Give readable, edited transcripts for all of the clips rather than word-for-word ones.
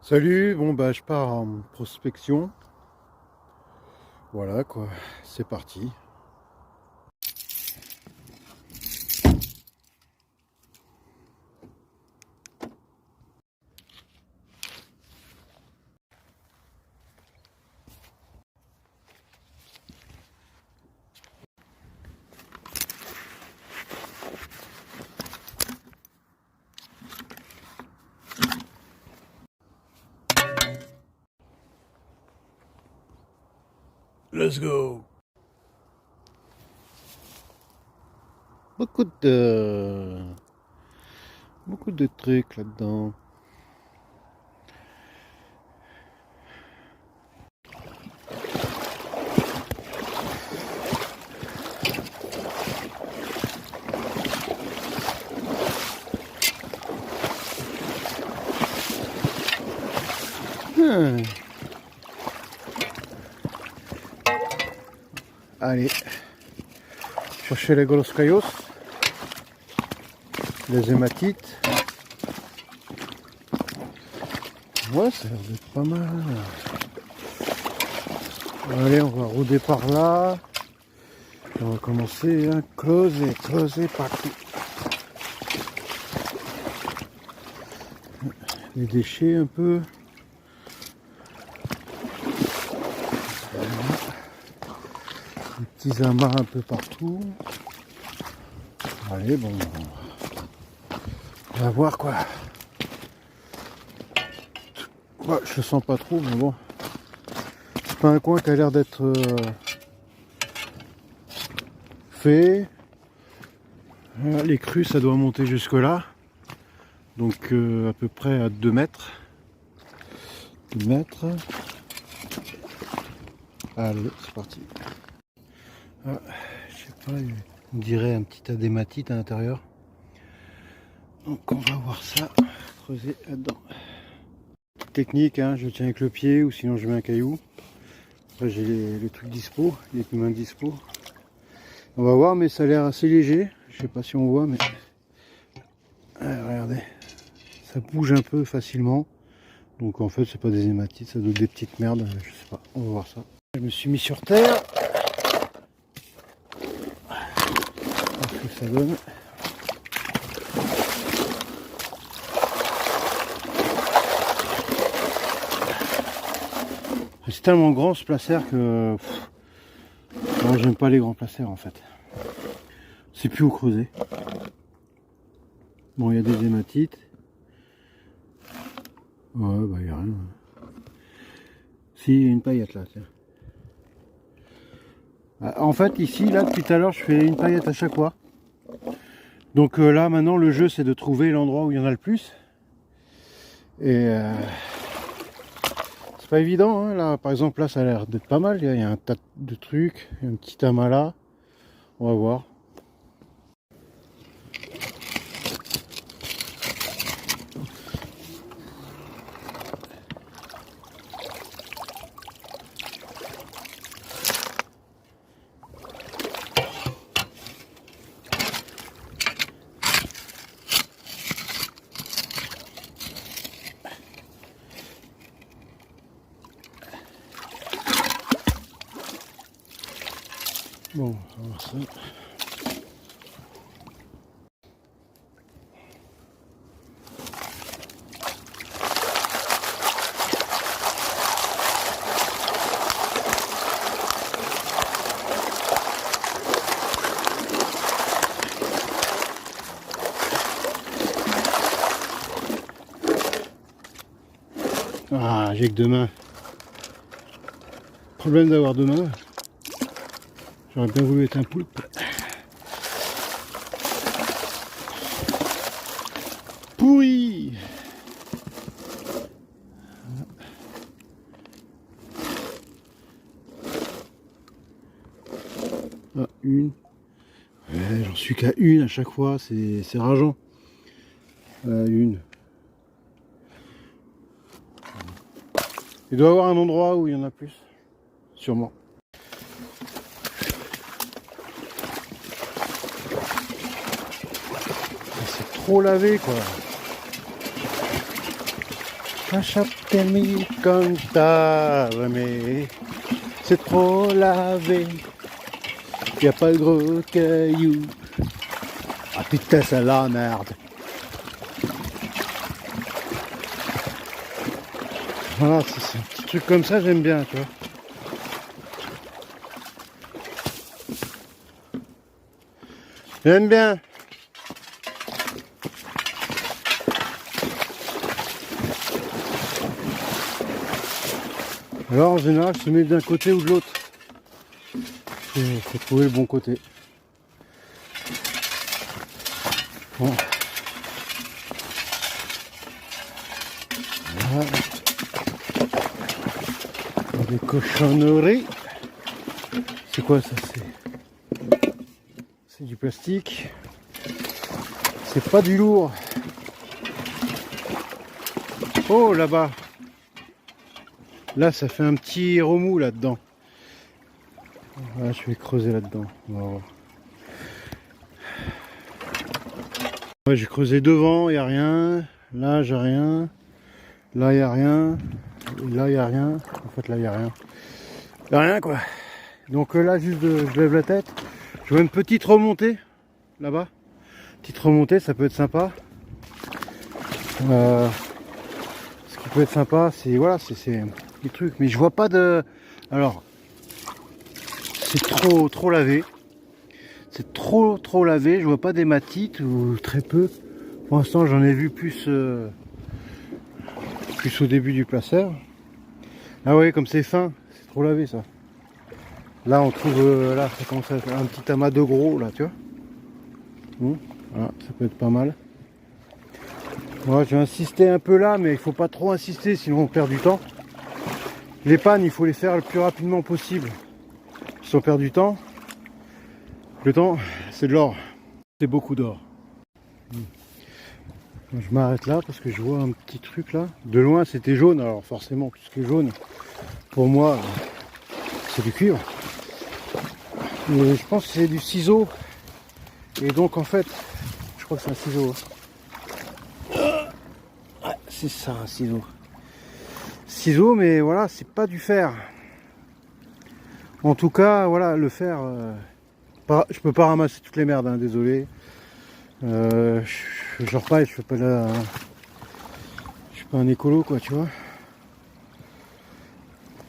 Salut, bon bah je pars en prospection. Voilà quoi, c'est parti. Let's go. Beaucoup de trucs là-dedans. Hmm. Allez, chercher les grosses cailloux, les hématites. Ouais, ça a l'air d'être pas mal. Allez, on va rôder par là. On va commencer à creuser partout. Les déchets un peu. Des petits amas un peu partout. Allez, bon, on va voir quoi. Ouais, je le sens pas trop, mais bon. C'est pas un coin qui a l'air d'être fait. Les crues, ça doit monter jusque là. Donc à peu près à 2 mètres. 2 mètres. Allez, c'est parti. Ah, je sais pas, on dirait un petit adématite à l'intérieur. Donc on va voir ça, creuser là-dedans. Technique, hein, je tiens avec le pied ou sinon je mets un caillou. Après j'ai les trucs dispo, les mains dispo. On va voir, mais ça a l'air assez léger. Je sais pas si on voit, mais regardez, ça bouge un peu facilement. Donc en fait c'est pas des hématites, ça doit être des petites merdes, je sais pas, on va voir ça. Je me suis mis sur terre. Voir ce que ça donne. C'est tellement grand ce placère que moi j'aime pas les grands placers en fait. C'est plus où creuser. Bon, il y a des hématites. Ouais, bah il n'y a rien. Si, il y a une paillette là, tiens. En fait, ici, là, depuis tout à l'heure, je fais une paillette à chaque fois. Donc là, maintenant, le jeu, c'est de trouver l'endroit où il y en a le plus. Et c'est pas évident, hein. Là, par exemple, là, ça a l'air d'être pas mal. Il y a un tas de trucs, il y a un petit amas là. On va voir. Bon, on va voir ça. Ah, j'ai que 2 mains. Problème d'avoir 2 mains. J'aurais bien voulu être un poulpe. Pourri. Ah, une. Ouais, j'en suis qu'à une à chaque fois, c'est rageant. Une. Il doit y avoir un endroit où il y en a plus. Sûrement. C'est trop lavé quoi. Lasciatemi contarmi, c'est trop lavé, y a pas de gros cailloux. Ah putain, c'est la merde. Voilà, c'est un petit truc comme ça, j'aime bien, tu vois. J'aime bien. Alors en général, je se mets d'un côté ou de l'autre. Faut trouver le bon côté. Bon. Voilà. Des cochonneries. C'est quoi ça? C'est du plastique. C'est pas du lourd. Oh là-bas. Là ça fait un petit remous là-dedans. Voilà, je vais creuser là-dedans. On va voir. Ouais, j'ai creusé devant, il n'y a rien. Là j'ai rien. Là il n'y a rien. Là il n'y a rien. En fait là il n'y a rien. Il n'y a rien quoi. Donc là juste je lève la tête. Je vois une petite remontée là-bas. Petite remontée, ça peut être sympa. Ce qui peut être sympa, c'est voilà, c'est des trucs. Mais je vois pas de. Alors, c'est trop lavé. C'est trop lavé. Je vois pas d'hématite ou très peu. Pour l'instant, j'en ai vu plus au début du placeur. Ah ouais, comme c'est fin, c'est trop lavé ça. Là, on trouve là, ça commence à faire un petit amas de gros là, tu vois. Voilà, ça peut être pas mal. Moi, je vais insister un peu là, mais il faut pas trop insister, sinon on perd du temps. Les pannes, il faut les faire le plus rapidement possible. Si on perd du temps, le temps, c'est de l'or. C'est beaucoup d'or. Je m'arrête là parce que je vois un petit truc là. De loin, c'était jaune, alors forcément, plus que jaune, pour moi, c'est du cuivre. Mais je pense que c'est du ciseau. Et donc, en fait, je crois que c'est un ciseau. Ouais, c'est ça, un ciseau. Ciseau, mais voilà, c'est pas du fer. En tout cas, voilà, le fer, je peux pas ramasser toutes les merdes, hein, désolé. Genre pas, je fais pas la, je suis pas un écolo, quoi, tu vois.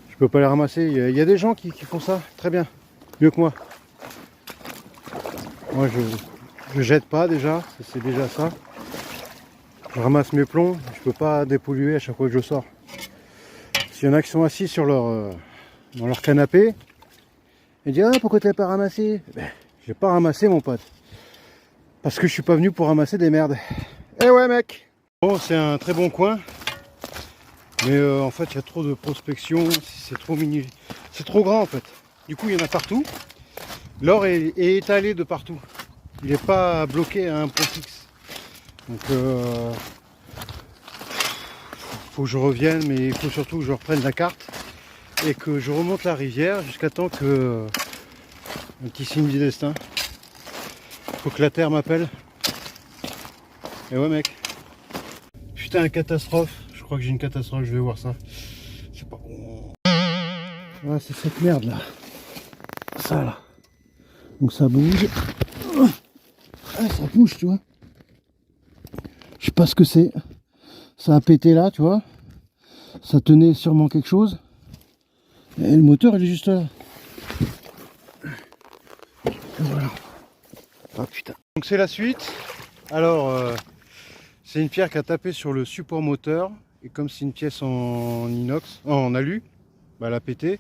Je peux pas les ramasser. Il y a des gens qui font ça très bien, mieux que moi. Moi, je jette pas déjà, c'est déjà ça. Je ramasse mes plombs, je peux pas dépolluer à chaque fois que je sors. S'il y en a qui sont assis sur leur dans leur canapé et disent ah pourquoi tu l'as pas ramassé, ben, j'ai pas ramassé mon pote parce que je suis pas venu pour ramasser des merdes. Eh ouais mec. Bon, c'est un très bon coin, mais en fait il y a trop de prospection, c'est trop mini, c'est trop grand en fait. Du coup il y en a partout. L'or est étalé de partout, il n'est pas bloqué à un point fixe. Donc faut que je revienne, mais il faut surtout que je reprenne la carte et que je remonte la rivière jusqu'à temps que un petit signe du destin. Faut que la terre m'appelle. Et ouais mec. Putain, catastrophe. Je crois que j'ai une catastrophe, je vais voir ça. C'est pas bon. Voilà, c'est cette merde là. Ça là. Donc ça bouge. Ah, ça bouge, tu vois. Je sais pas ce que c'est. Ça a pété là, tu vois. Ça tenait sûrement quelque chose. Et le moteur il est juste là. Voilà. Ah putain. Donc c'est la suite. Alors c'est une pierre qui a tapé sur le support moteur. Et comme c'est une pièce en inox, en alu, bah, elle a pété.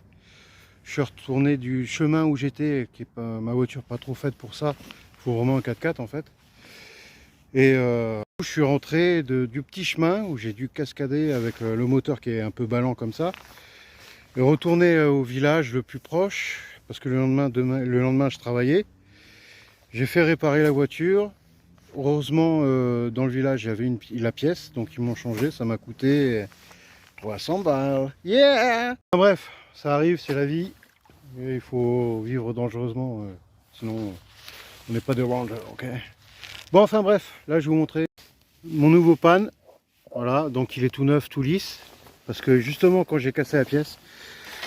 Je suis retourné du chemin où j'étais, qui est pas ma voiture pas trop faite pour ça. Il faut vraiment un 4x4 en fait. Et je suis rentré du petit chemin où j'ai dû cascader avec le moteur qui est un peu ballant comme ça. Et retourner au village le plus proche, parce que le lendemain je travaillais. J'ai fait réparer la voiture. Heureusement dans le village il y avait la pièce, donc ils m'ont changé, ça m'a coûté 300 balles. Yeah. Bref, ça arrive, c'est la vie. Et il faut vivre dangereusement, sinon on n'est pas des rangers, ok. Bon enfin bref, là je vais vous montrer mon nouveau pan. Voilà, donc il est tout neuf, tout lisse. Parce que justement, quand j'ai cassé la pièce,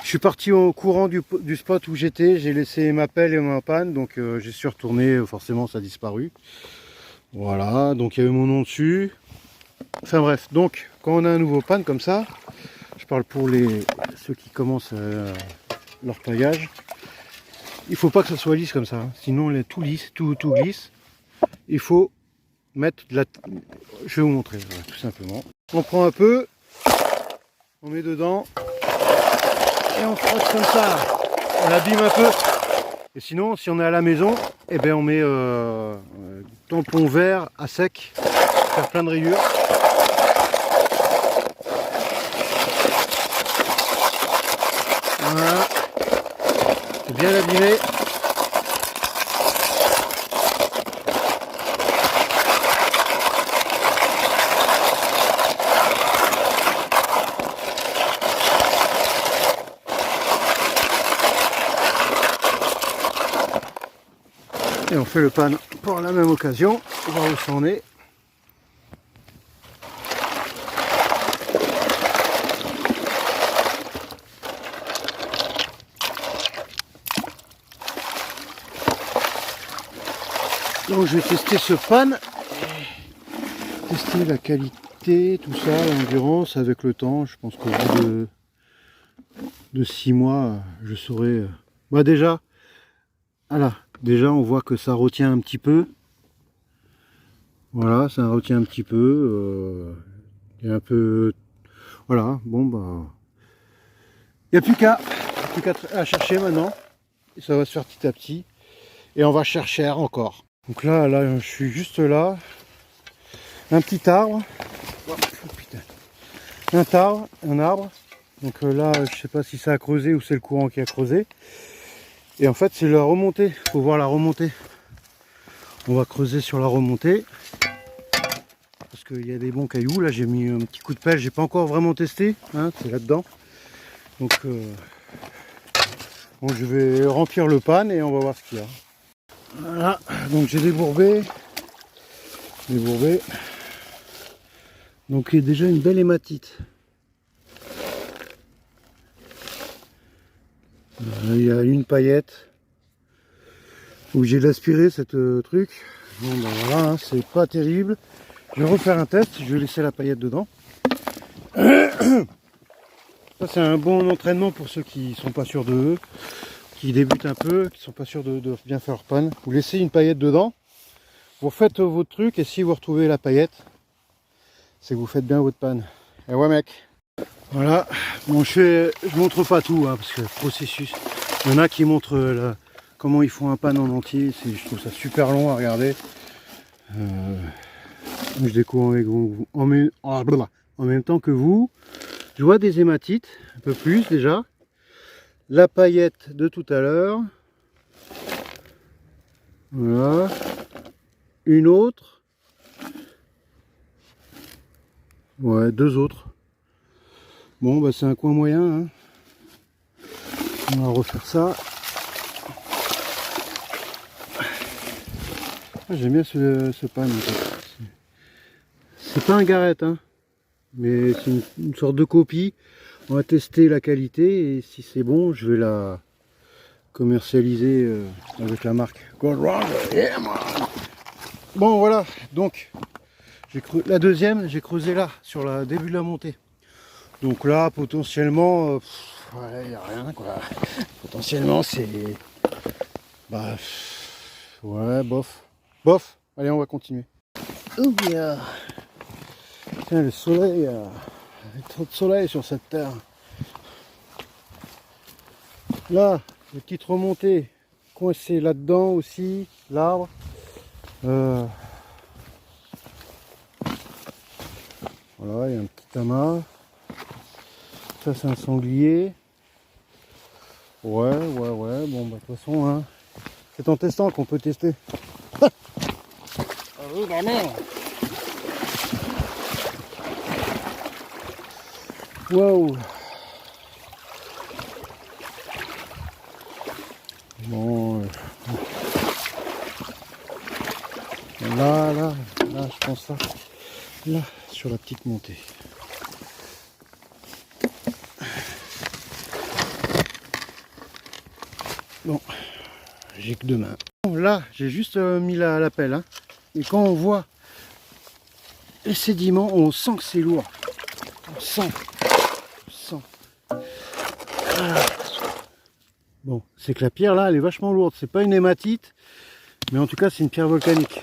je suis parti au courant du spot où j'étais. J'ai laissé ma pelle et ma panne. Donc j'y suis retourné, forcément ça a disparu. Voilà, donc il y avait mon nom dessus. Enfin bref, donc quand on a un nouveau panne comme ça, je parle pour ceux qui commencent leur paillage, il faut pas que ça soit lisse comme ça, hein. Sinon il est tout lisse, tout glisse. Il faut mettre de la... Je vais vous montrer, voilà, tout simplement. On prend un peu, on met dedans et on frotte comme ça. On abîme un peu. Et sinon, si on est à la maison, eh ben on met tampon vert à sec, faire plein de rayures. Voilà. C'est bien abîmé. Et on fait le pan pour la même occasion, voir où ça en est. Donc je vais tester ce pan, tester la qualité, tout ça, l'endurance avec le temps. Je pense qu'au bout de 6 mois, je saurai. Bah déjà, voilà, déjà on voit que ça retient un petit peu. Voilà, ça retient un petit peu. Il y a un peu. Voilà, bon bah. Il n'y a plus qu'à chercher maintenant. Et ça va se faire petit à petit. Et on va chercher encore. Donc là, je suis juste là. Un petit arbre. Oh, putain. Un arbre. Donc là, je sais pas si ça a creusé ou c'est le courant qui a creusé. Et en fait, c'est la remontée. Il faut voir la remontée. On va creuser sur la remontée. Parce qu'il y a des bons cailloux. Là, j'ai mis un petit coup de pelle. J'ai pas encore vraiment testé. Hein, c'est là-dedans. Donc, bon, je vais remplir le pan et on va voir ce qu'il y a. Voilà, donc j'ai débourbé. Donc il y a déjà une belle hématite. Il y a une paillette où j'ai l'aspiré cette truc. Bon ben voilà, hein, c'est pas terrible. Je vais refaire un test, je vais laisser la paillette dedans. Ça c'est un bon entraînement pour ceux qui sont pas sûrs d'eux, qui débutent un peu, qui sont pas sûrs de bien faire leur panne. Vous laissez une paillette dedans, vous faites votre truc et si vous retrouvez la paillette, c'est que vous faites bien votre panne. Et ouais mec. Voilà, bon je montre pas tout hein, parce que le processus, il y en a qui montrent comment ils font un pan en entier, je trouve ça super long à regarder. Je découvre avec vous, en même temps que vous. Je vois des hématites, un peu plus déjà. La paillette de tout à l'heure. Voilà. Une autre. Ouais, deux autres. Bon, bah c'est un coin moyen. Hein. On va refaire ça. Ah, j'aime bien ce pan. C'est pas un garrette, hein, mais c'est une sorte de copie. On va tester la qualité et si c'est bon, je vais la commercialiser avec la marque Gold Round. Yeah, bon voilà, donc la deuxième, j'ai creusé là, sur le début de la montée. Donc là, potentiellement, ouais, il n'y a rien quoi. Potentiellement, c'est... Bah, ouais, bof. Bof, allez, on va continuer. Oh yeah. Putain, le soleil, il y a trop de soleil sur cette terre. Là, les petites remontées coincées là-dedans aussi, l'arbre. Voilà, il y a un petit amas. Ça, c'est un sanglier. Ouais, bon, bah, de toute façon, hein, c'est en testant qu'on peut tester. Ah oui, bah non. Waouh. Bon, là, je pense ça. Là, sur la petite montée. Bon, j'ai que deux mains. Bon, là, j'ai juste mis la pelle. Hein. Et quand on voit les sédiments, on sent que c'est lourd. On sent. Ah. Bon, c'est que la pierre là, elle est vachement lourde. C'est pas une hématite, mais en tout cas, c'est une pierre volcanique.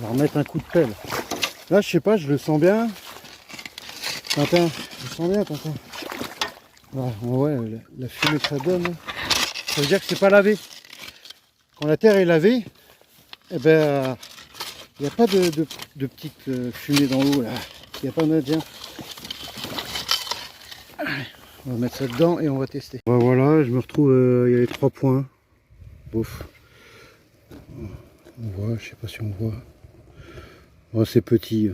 On va remettre un coup de pelle. Là, je sais pas, je le sens bien. Tintin, je le sens bien, Tintin. Voilà, ouais, la fumée que ça donne, ça veut dire que c'est pas lavé. Quand la terre est lavée, eh ben, il n'y a pas de petite fumée dans l'eau là. Il n'y a pas d'Indien. On va mettre ça dedans et on va tester. Ben voilà, je me retrouve, il y a les 3 points. Bouf. On voit, je sais pas si on voit. Oh, c'est petit.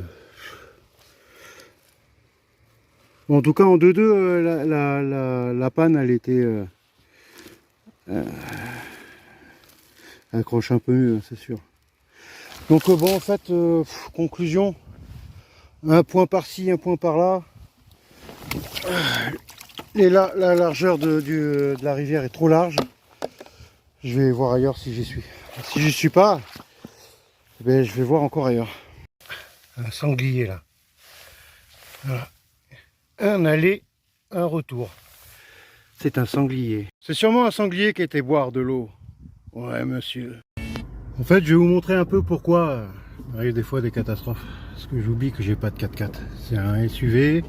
Bon, en tout cas, en 2-2, la panne, elle était... elle accroche un peu mieux, c'est sûr. Donc bon, en fait, conclusion. Un point par-ci, un point par-là. Et là, la largeur de la rivière est trop large. Je vais voir ailleurs si j'y suis. Si j'y suis pas, ben, je vais voir encore ailleurs. Un sanglier là. Voilà. Un aller, un retour. C'est un sanglier. C'est sûrement un sanglier qui était boire de l'eau. Ouais, monsieur. En fait, je vais vous montrer un peu pourquoi il arrive des fois des catastrophes. Parce que j'oublie que j'ai pas de 4x4. C'est un SUV.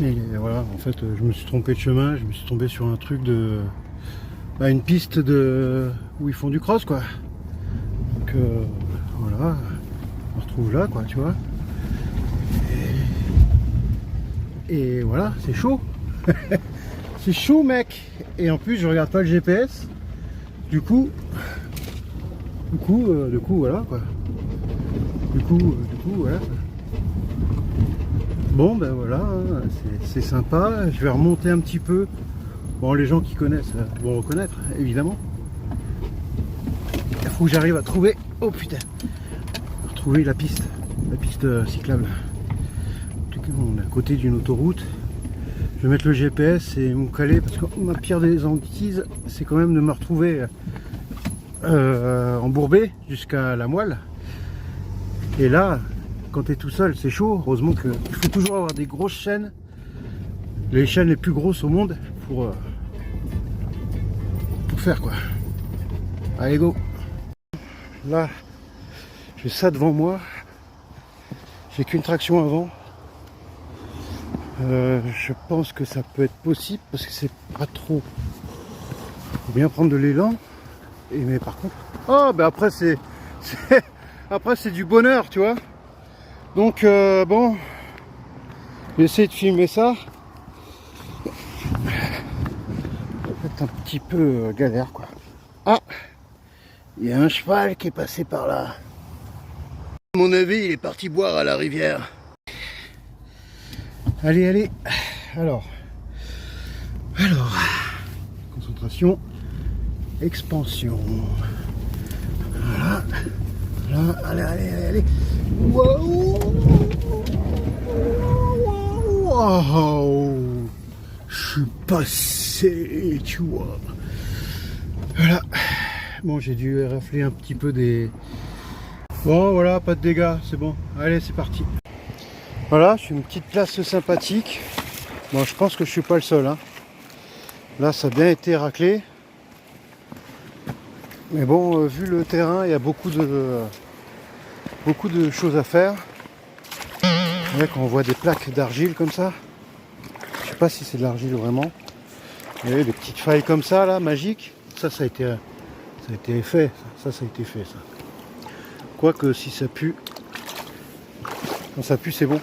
Et voilà, en fait, je me suis trompé de chemin. Je me suis tombé sur un truc de... Bah, une piste de... où ils font du cross, quoi. Donc, voilà. On se retrouve là, quoi, tu vois. Et voilà, c'est chaud. C'est chaud, mec. Et en plus, je regarde pas le GPS. Du coup, voilà, quoi. Du coup, voilà. Bon, ben voilà, hein, c'est sympa. Je vais remonter un petit peu. Bon, les gens qui connaissent vont reconnaître, évidemment. Il faut que j'arrive à trouver... Oh putain, à retrouver la piste cyclable. En tout cas, on est à côté d'une autoroute. Je vais mettre le GPS et me caler, parce que ma pire des hantises, c'est quand même de me retrouver embourbé jusqu'à la moelle. Et là, quand tu es tout seul, c'est chaud. Heureusement qu'il faut toujours avoir des grosses chaînes, les chaînes les plus grosses au monde pour faire quoi. Allez, go. Là, j'ai ça devant moi. J'ai qu'une traction avant. Je pense que ça peut être possible parce que c'est pas trop. Faut bien prendre de l'élan. Et mais par contre, oh ben après c'est du bonheur, tu vois. Donc bon, j'essaie de filmer ça. C'est un petit peu galère quoi. Ah, il y a un cheval qui est passé par là. À mon avis, il est parti boire à la rivière. Allez, allez. Alors, concentration, expansion. Voilà. Là, allez. Waouh. Wow. Je suis passé, tu vois. Voilà. Bon, j'ai dû rafler un petit peu des... Bon, voilà, pas de dégâts, c'est bon. Allez, c'est parti. Voilà, je suis une petite place sympathique. Bon, je pense que je suis pas le seul. Hein. Là, ça a bien été raclé. Mais bon, vu le terrain, il y a beaucoup de choses à faire. Là, quand on voit des plaques d'argile comme ça, je sais pas si c'est de l'argile vraiment. Vous voyez, des petites failles comme ça, là, magiques. Ça a été fait. Ça a été fait, ça. Quoique, si ça pue, quand ça pue, c'est bon.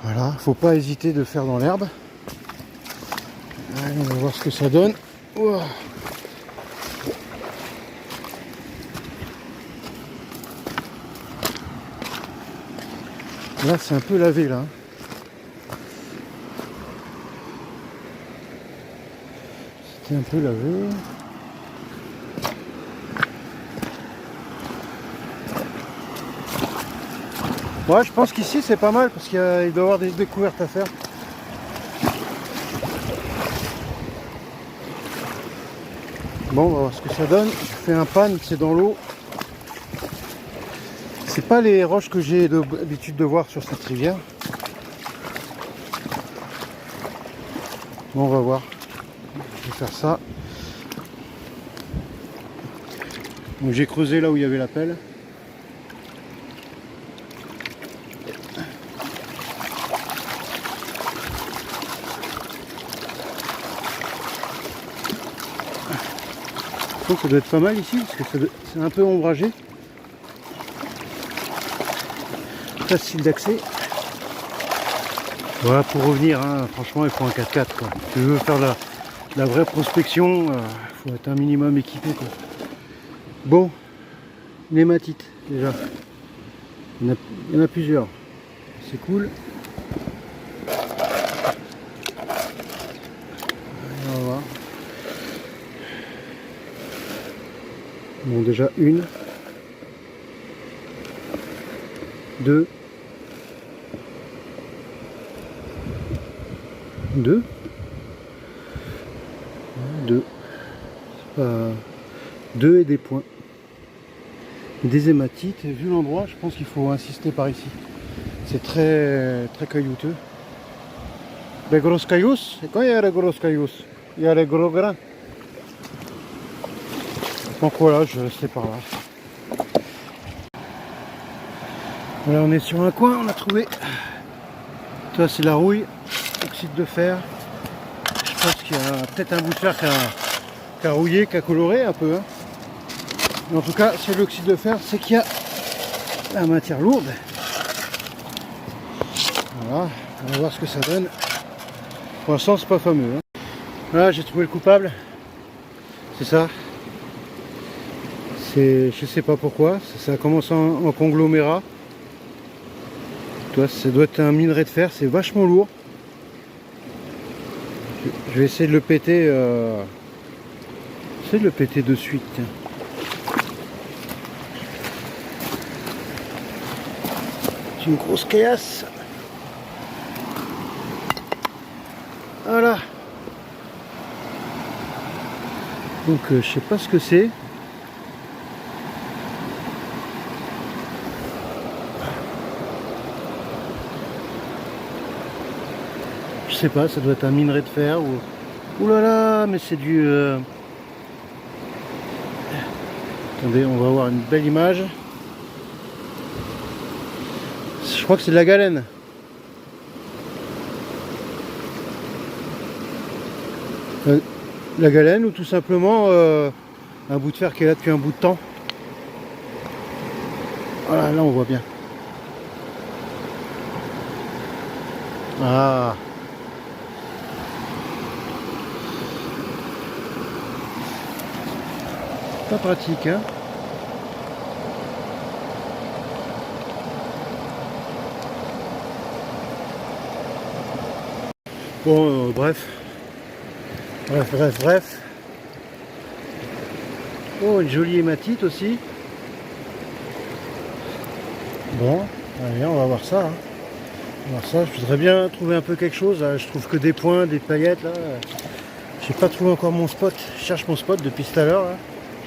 Voilà, faut pas hésiter de faire dans l'herbe. Allez, on va voir ce que ça donne. Ouah. Là, c'est un peu lavé, là. C'était un peu lavé. Ouais, je pense qu'ici c'est pas mal parce qu'il doit y avoir des découvertes à faire. Bon, on va voir ce que ça donne. Je fais un pan, c'est dans l'eau. C'est pas les roches que j'ai l'habitude de voir sur cette rivière. Bon, on va voir. Je vais faire ça. Donc j'ai creusé là où il y avait la pelle. Je trouve que ça doit être pas mal ici, parce que c'est un peu ombragé. Facile d'accès. Voilà, pour revenir, hein, franchement il faut un 4x4 quoi. Si tu veux faire la vraie prospection, il faut être un minimum équipé quoi. Bon, une hématite déjà. Il y en a plusieurs. C'est cool. On va voir. Bon, déjà une, deux, deux, deux et des points. Des hématites. Vu l'endroit, je pense qu'il faut insister par ici. C'est très caillouteux. Les grosses caillousses, et quand il y a les grosses caillousses, il y a les gros grains. Donc voilà, je vais rester par là. Voilà, on est sur un coin, on a trouvé. Ça c'est la rouille, oxyde de fer. Je pense qu'il y a peut-être un bout de fer qui a rouillé, qui a coloré un peu. Hein. Mais en tout cas, c'est l'oxyde de fer, c'est qu'il y a la matière lourde. Voilà, on va voir ce que ça donne. Pour l'instant, c'est pas fameux. Hein. Voilà, j'ai trouvé le coupable. C'est ça. Je sais pas pourquoi, ça commence en conglomérat. Toi, ça doit être un minerai de fer, c'est vachement lourd. Je vais essayer de le péter. J'essaie de le péter de suite. Tiens. C'est une grosse caillasse. Voilà. Donc je sais pas ce que c'est. Je sais pas, ça doit être un minerai de fer ou... Ouh là là, mais c'est du... Attendez, on va avoir une belle image. Je crois que c'est de la galène. La galène ou tout simplement un bout de fer qui est là depuis un bout de temps. Voilà, là on voit bien. Ah. Pas pratique, hein. Bon, bref. Oh, une jolie hématite aussi. Bon, allez, on va voir ça. Hein. On va voir ça. Je voudrais bien trouver un peu quelque chose. Là. Je trouve que des points, des paillettes. Là. J'ai pas trouvé encore mon spot. Je cherche mon spot depuis tout à l'heure.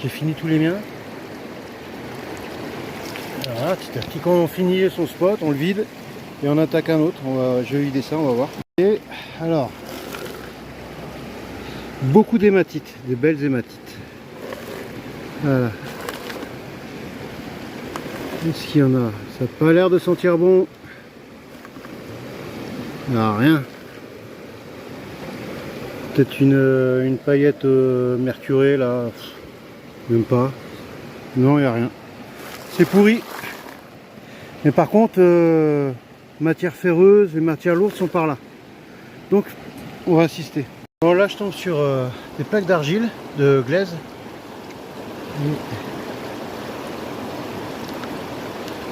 J'ai fini tous les miens. Voilà, petit à petit, quand on finit son spot, on le vide et on attaque un autre. Je vais vider ça, on va voir. Et alors, beaucoup d'hématites, des belles hématites. Voilà. Est-ce qu'il y en a? Ça n'a pas l'air de sentir bon. Ah, rien. Peut-être une paillette mercurée là. Même pas. Non, il n'y a rien. C'est pourri. Mais par contre, matière ferreuse et matière lourde sont par là. Donc, on va insister. Bon, là, je tombe sur des plaques d'argile, de glaise.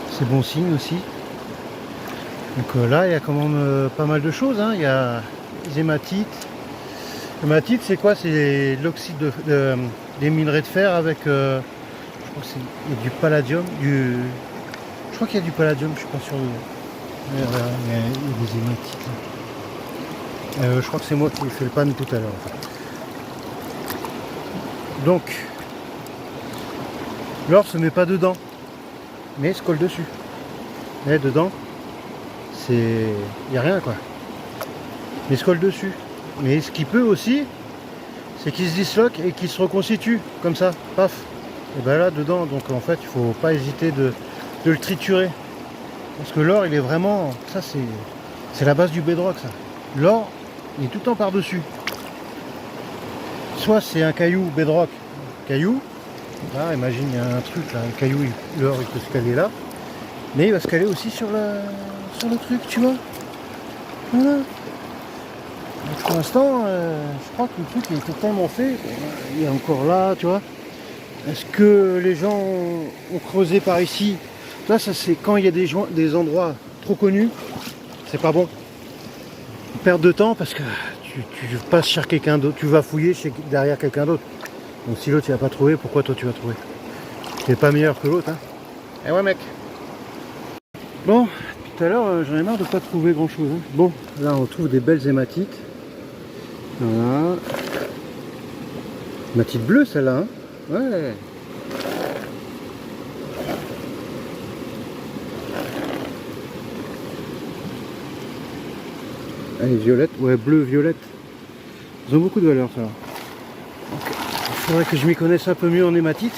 C'est bon signe aussi. Donc là, il y a quand même pas mal de choses. Hein. Il y a les hématites. L'hématite, c'est quoi? C'est l'oxyde des minerais de fer avec, je crois que c'est du palladium, je crois crois qu'il y a du palladium, je suis pas sûr. Il y a des hématites là. Je crois que c'est moi qui ai fait le pan tout à l'heure. En fait. Donc, l'or se met pas dedans, mais se colle dessus. Mais dedans, c'est, il n'y a rien quoi. Mais se colle dessus. Mais ce qui peut aussi, c'est qu'il se disloque et qu'il se reconstitue comme ça, paf. Et ben là dedans, donc en fait, il faut pas hésiter de le triturer. Parce que l'or, il est vraiment, ça c'est la base du bedrock ça. L'or, il est tout le temps par-dessus. Soit c'est un caillou bedrock, caillou. Là, imagine, il y a un truc là, le caillou, l'or, il peut se caler là. Mais il va se caler aussi sur le truc, tu vois. Voilà. Donc, pour l'instant, je crois que le truc est totalement fait. Il est encore là, tu vois. Est-ce que les gens ont creusé par ici? Là, ça c'est quand il y a des endroits trop connus, c'est pas bon. Perte de temps parce que tu passes chez quelqu'un d'autre, tu vas fouiller derrière quelqu'un d'autre. Donc si l'autre il a pas trouvé, pourquoi toi tu vas trouver? T'es pas meilleur que l'autre, hein. Eh ouais mec. Bon, tout à l'heure j'en ai marre de pas trouver grand chose. Hein. Bon, là on trouve des belles hématites. Voilà. Hématite bleue celle-là, hein. Ouais. Elle est violette, ouais, bleu, violette. Ils ont beaucoup de valeur ça. Il faudrait que je m'y connaisse un peu mieux en hématite.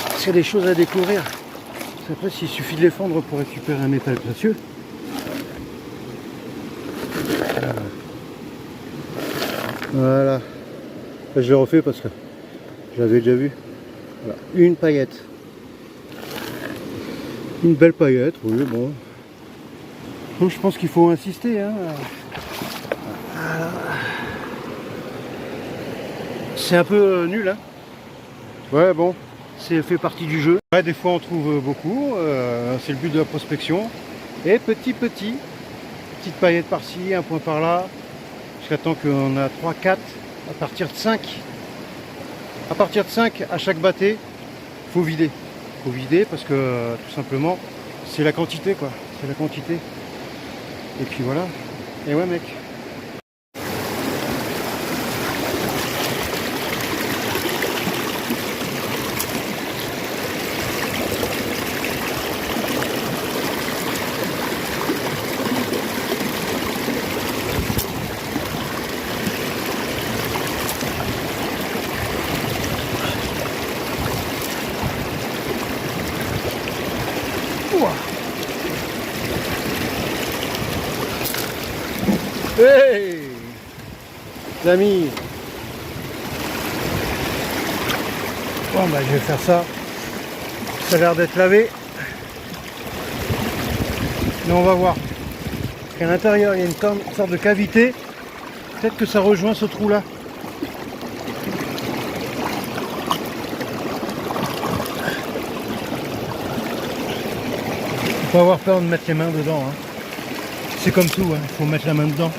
Parce qu'il y a des choses à découvrir. Après, s'il suffit de les fendre pour récupérer un métal précieux. Voilà. Je l'ai refait parce que je l'avais déjà vu. Voilà. Une paillette. Une belle paillette, oui, bon. Donc, je pense qu'il faut insister. Hein. Voilà. C'est un peu nul. Hein. Ouais, bon, c'est fait partie du jeu. Ouais, des fois, on trouve beaucoup. C'est le but de la prospection. Et petite paillette par-ci, un point par-là. Jusqu'à temps qu'on a 3, 4, à partir de 5. À partir de 5, à chaque bâté, il faut vider. Il faut vider parce que tout simplement, c'est la quantité quoi. C'est la quantité. Et puis voilà. Et ouais mec. Hey les amis. Bon bah je vais faire ça. Ça a l'air d'être lavé. Mais on va voir. Parce qu'à l'intérieur il y a une sorte de cavité. Peut-être que ça rejoint ce trou là. Faut pas avoir peur de mettre les mains dedans. Hein. C'est comme tout, il faut mettre la main dedans.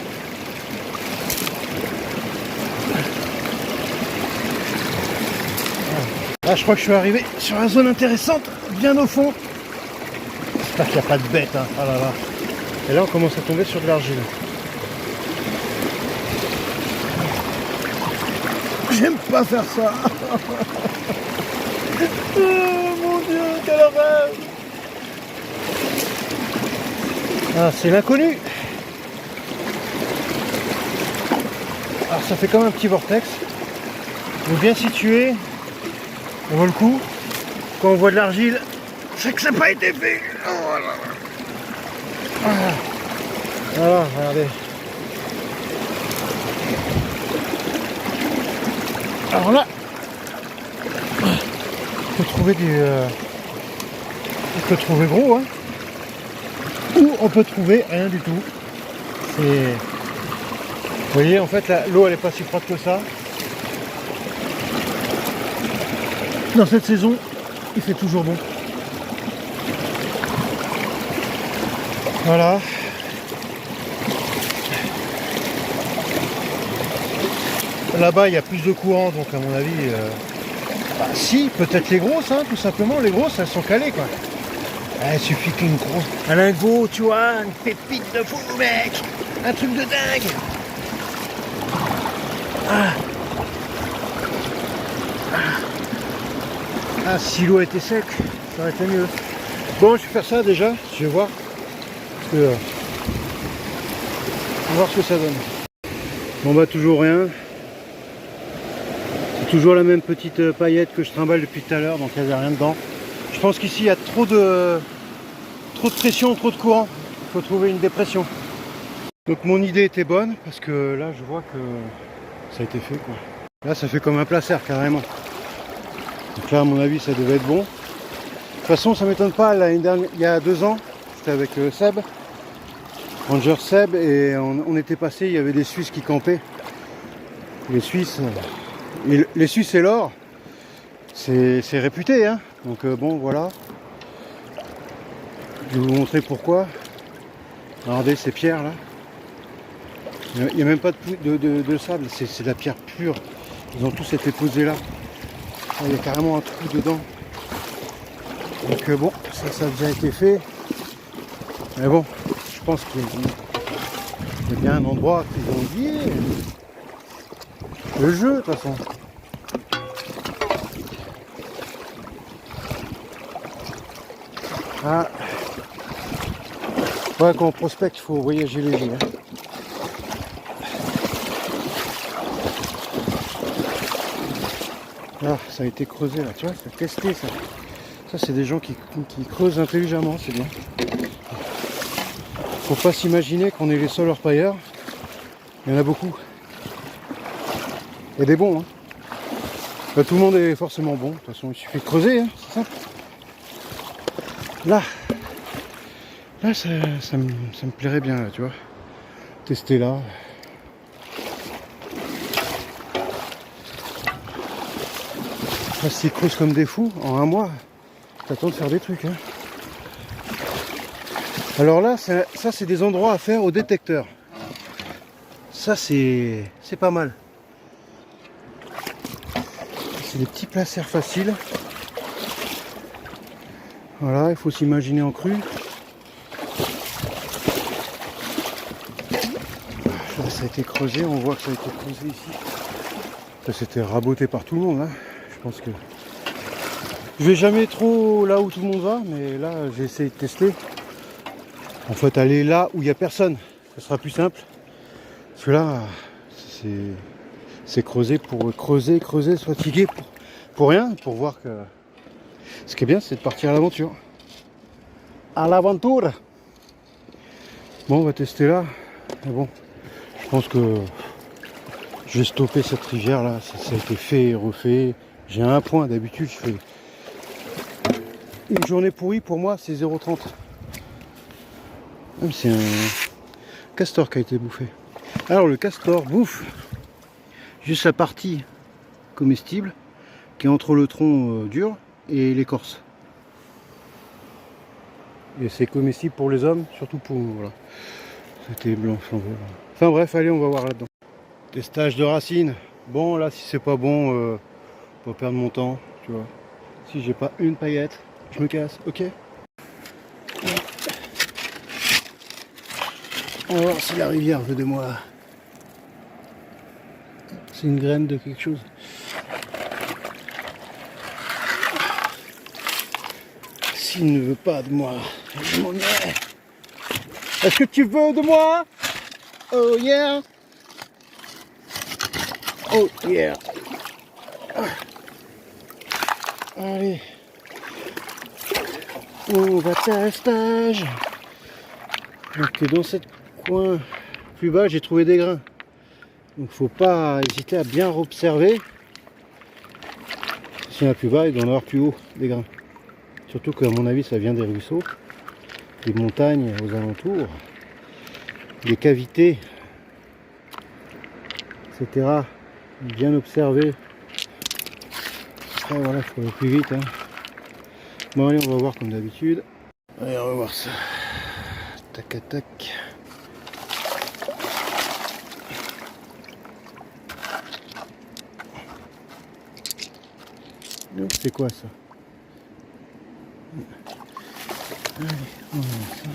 Là, je crois que je suis arrivé sur la zone intéressante, bien au fond. J'espère qu'il n'y a pas de bête. Hein. Ah là là. Et là, on commence à tomber sur de l'argile. J'aime pas faire ça. Oh mon Dieu, quelle horreur. Ah, c'est l'inconnu. Alors ça fait comme un petit vortex. Il est bien situé. On vaut le coup. Quand on voit de l'argile, c'est que ça n'a pas été fait. Oh là là. Voilà, regardez. Alors là, on peut trouver on peut trouver gros, hein. Ou on peut trouver rien du tout. Vous voyez, en fait, l'eau elle est pas si froide que ça. Dans cette saison, il fait toujours bon. Voilà. Là-bas, il y a plus de courant, donc à mon avis, si, peut-être les grosses, hein, tout simplement. Les grosses, elles sont calées, quoi. Ah, il suffit qu'une grosse... Un lingot, tu vois, une pépite de fou, mec. Un truc de dingue. Ah, si l'eau était sec, ça aurait été mieux. Bon, je vais faire ça déjà, je vais voir. Parce que, on va voir ce que ça donne. Bon bah toujours rien. C'est toujours la même petite paillette que je trimballe depuis tout à l'heure, donc il n'y avait rien dedans. Je pense qu'ici il y a trop de pression, trop de courant. Il faut trouver une dépression. Donc mon idée était bonne, parce que là je vois que ça a été fait quoi. Là ça fait comme un placer carrément. Donc là à mon avis ça devait être bon. De toute façon ça m'étonne pas, l'année dernière, il y a 2 ans, j'étais avec Seb, Ranger Seb, et on était passé, il y avait des Suisses qui campaient. Les Suisses et l'or, c'est réputé, hein. Donc bon voilà. Je vais vous montrer pourquoi. Regardez ces pierres là. Il n'y a même pas de sable, c'est de la pierre pure. Ils ont tous été posés là. Il y a carrément un trou dedans. Donc bon, ça a déjà été fait. Mais bon, je pense qu'il y a bien un endroit qu'ils ont oublié. Le jeu de toute façon. Ah. Ouais, quand on prospecte, il faut voyager léger. Hein. Ah, ça a été creusé là, tu vois, c'est testé ça. Ça, c'est des gens qui creusent intelligemment, c'est bien. Faut pas s'imaginer qu'on est les seuls orpailleurs. Il y en a beaucoup. Il y a des bons, hein. Bah, tout le monde est forcément bon. De toute façon, il suffit de creuser, hein, c'est simple. Là, ça me plairait bien, là, tu vois. Tester là. Là, s'ils creusent comme des fous, en 1 mois, t'attends de faire des trucs, hein. Alors là, ça c'est des endroits à faire au détecteur. Ça, c'est pas mal. C'est des petits placers faciles. Voilà, il faut s'imaginer en cru. Là, ça a été creusé, on voit que ça a été creusé ici. Ça s'était raboté par tout le monde, hein. Je pense que... Je vais jamais trop là où tout le monde va, mais là, j'ai essayé de tester. En fait, aller là où il n'y a personne, ce sera plus simple. Parce que là, c'est creuser pour creuser, se fatiguer pour rien, pour voir que... Ce qui est bien, c'est de partir à l'aventure. À l'aventure. Bon, on va tester là. Mais bon, je pense que je vais stopper cette rivière là. Ça a été fait et refait. J'ai un point. D'habitude, je fais une journée pourrie. Pour moi, c'est 0,30. Même c'est un castor qui a été bouffé. Alors, le castor bouffe juste la partie comestible qui est entre le tronc dur et l'écorce. Et c'est comestible pour les hommes, surtout pour nous. Voilà. C'était blanc, enfin bref, allez, on va voir là-dedans. Testage de racines. Bon, là, si c'est pas bon, pas perdre mon temps, tu vois. Si j'ai pas une paillette, je me casse, ok. On va voir si la rivière veut de moi. C'est une graine de quelque chose. S'il ne veut pas de moi, je m'en vais. Est-ce que tu veux de moi? Oh yeah. Oh yeah. Allez. On va faire un stage. Donc dans cette coin plus bas, j'ai trouvé des grains. Donc faut pas hésiter à bien observer. S'il y en a plus bas, il doit y en avoir plus haut des grains. Surtout qu'à mon avis, ça vient des ruisseaux, des montagnes aux alentours, des cavités, etc. Bien observer. Après voilà, il faut aller plus vite. Hein. Bon allez, on va voir comme d'habitude. Allez, on va voir ça. Tac à tac. C'est quoi ça? Allez, on va mettre ça.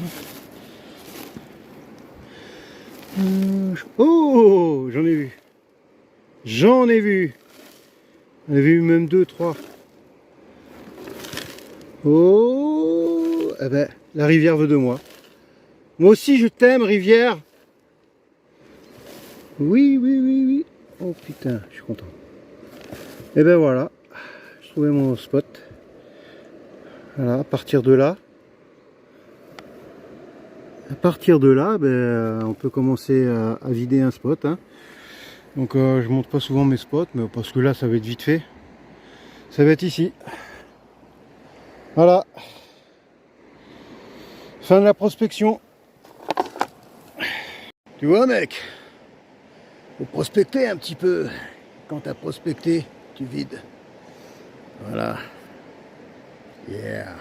Oh, j'en ai vu. J'en ai vu. J'en ai vu même 2, 3. Oh, eh ben, la rivière veut de moi. Moi aussi, je t'aime, rivière. Oui, oui, oui, oui. Oh putain, je suis content. Et ben voilà, j'ai trouvé mon spot. Voilà, à partir de là, ben, on peut commencer à vider un spot. Hein. Donc je monte pas souvent mes spots, mais parce que là, ça va être vite fait. Ça va être ici. Voilà. Fin de la prospection. Tu vois, mec, faut prospecter un petit peu. Quand tu as prospecté, tu vides. Voilà. Yeah.